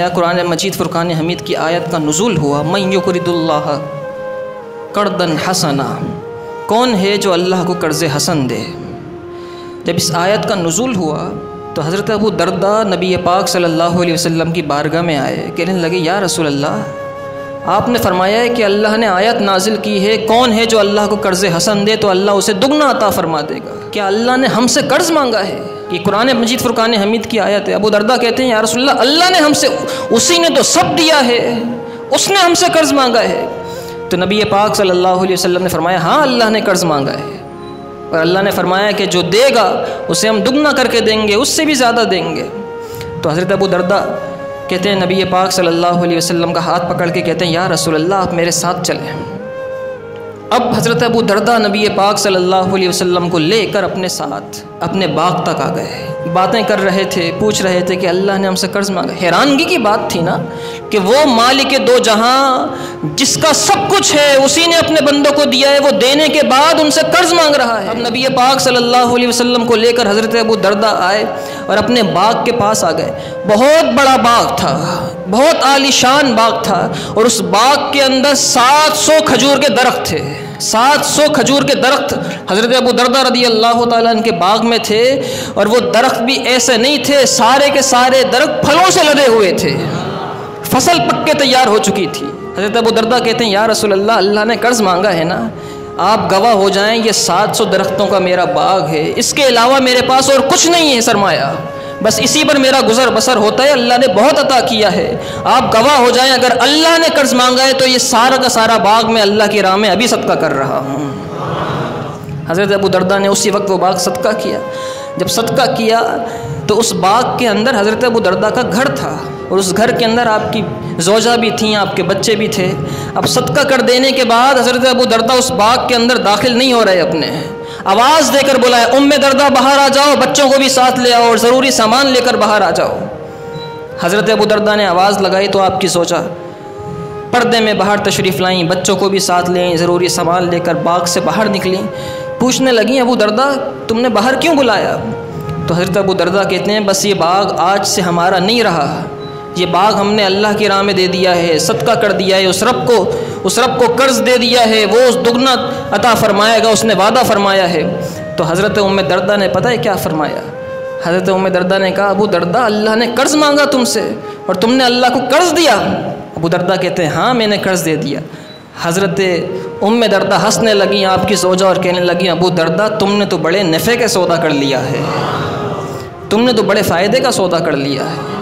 یا قرآن مجید فرقان حمید کی آیت کا نزول ہوا من یقرض اللہ قرضا حسنا، کون ہے جو اللہ کو قرض حسن دے۔ جب اس آیت کا نزول ہوا تو حضرت ابو درداء نبی پاک صلی اللہ علیہ وسلم کی بارگاہ میں آئے، کہنے لگے یا رسول اللہ، آپ نے فرمایا ہے کہ اللہ نے آیت نازل کی ہے کون ہے جو اللہ کو قرض حسن دے تو اللہ اسے دگنا عطا فرما دے گا۔ کیا اللہ نے ہم سے قرض مانگا ہے؟ یہ قرآن مجید فرقان حمید کی آیت ہے۔ ابو درداء کہتے ہیں یا رسول اللہ، اللہ نے ہم سے، اسی نے تو سب دیا ہے، اس نے ہم سے قرض مانگا ہے۔ تو نبی پاک صلی اللہ علیہ وسلم نے فرمایا ہاں اللہ نے قرض مانگا ہے، اور اللہ نے فرمایا کہ جو دے گا اسے ہم دگنا کر کے دیں گے، اس سے بھی زیادہ دیں گے۔ تو حضرت ابو درداء کہتے ہیں نبی پاک صلی اللہ علیہ وسلم کا ہاتھ پکڑ کے کہتے ہیں یا رسول اللہ آپ میرے ساتھ چلیں۔ اب حضرت ابو درداء نبی پاک صلی اللہ علیہ وسلم کو لے کر اپنے ساتھ اپنے باغ تک آ گئے، باتیں کر رہے تھے، پوچھ رہے تھے کہ اللہ نے ہم سے قرض مانگا۔ حیرانگی کی بات تھی نا کہ وہ مالک دو جہاں جس کا سب کچھ ہے اسی نے اپنے بندوں کو دیا ہے، وہ دینے کے بعد ان سے قرض مانگ رہا ہے۔ اب نبی پاک صلی اللہ علیہ وسلم کو لے کر حضرت ابو درداء آئے اور اپنے باغ کے پاس آ گئے۔ بہت بڑا باغ تھا، بہت عالی شان باغ تھا، اور اس باغ کے اندر 700 کھجور کے درخت تھے۔ 700 کھجور کے درخت حضرت ابو درداء رضی اللہ تعالیٰ عنہ کے باغ میں تھے، اور وہ درخت بھی ایسے نہیں تھے، سارے کے سارے درخت پھلوں سے لدے ہوئے تھے، فصل پک کے تیار ہو چکی تھی۔ حضرت ابو درداء کہتے ہیں یا رسول اللہ، اللہ نے قرض مانگا ہے نا، آپ گواہ ہو جائیں یہ 700 درختوں کا میرا باغ ہے، اس کے علاوہ میرے پاس اور کچھ نہیں ہے سرمایہ، بس اسی پر میرا گزر بسر ہوتا ہے، اللہ نے بہت عطا کیا ہے، آپ گواہ ہو جائیں اگر اللہ نے قرض مانگا ہے تو یہ سارا کا سارا باغ میں اللہ کی راہ میں ابھی صدقہ کر رہا ہوں۔ حضرت ابو درداء نے اسی وقت وہ باغ صدقہ کیا۔ جب صدقہ کیا تو اس باغ کے اندر حضرت ابو درداء کا گھر تھا، اور اس گھر کے اندر آپ کی زوجہ بھی تھیں، آپ کے بچے بھی تھے۔ اب صدقہ کر دینے کے بعد حضرت ابو درداء اس باغ کے اندر داخل نہیں ہو رہے، اپنے آواز دے کر بلایا ام درداء باہر آ جاؤ، بچوں کو بھی ساتھ لے آؤ اور ضروری سامان لے کر باہر آ جاؤ۔ حضرت ابو درداء نے آواز لگائی تو آپ کی زوجہ پردے میں باہر تشریف لائیں، بچوں کو بھی ساتھ لیں، ضروری سامان لے کر باغ سے باہر نکلیں۔ پوچھنے لگیں ابو درداء تم نے باہر کیوں بلایا؟ تو حضرت ابو درداء کہتے ہیں بس یہ باغ آج سے ہمارا نہیں رہا، یہ باغ ہم نے اللہ کی راہ میں دے دیا ہے، صدقہ کر دیا ہے، اس رب کو قرض دے دیا ہے، وہ اس دگنا عطا فرمائے گا، اس نے وعدہ فرمایا ہے۔ تو حضرت ام درداء نے پتہ ہے کیا فرمایا؟ حضرت ام درداء نے کہا ابو درداء اللہ نے قرض مانگا تم سے اور تم نے اللہ کو قرض دیا؟ ابو درداء کہتے ہیں ہاں میں نے قرض دے دیا۔ حضرت ام درداء ہنسنے لگیں آپ کی زوجہ اور کہنے لگیں ابو درداء تم نے تو بڑے نفع کا سودا کر لیا ہے، تم نے تو بڑے فائدے کا سودا کر لیا ہے۔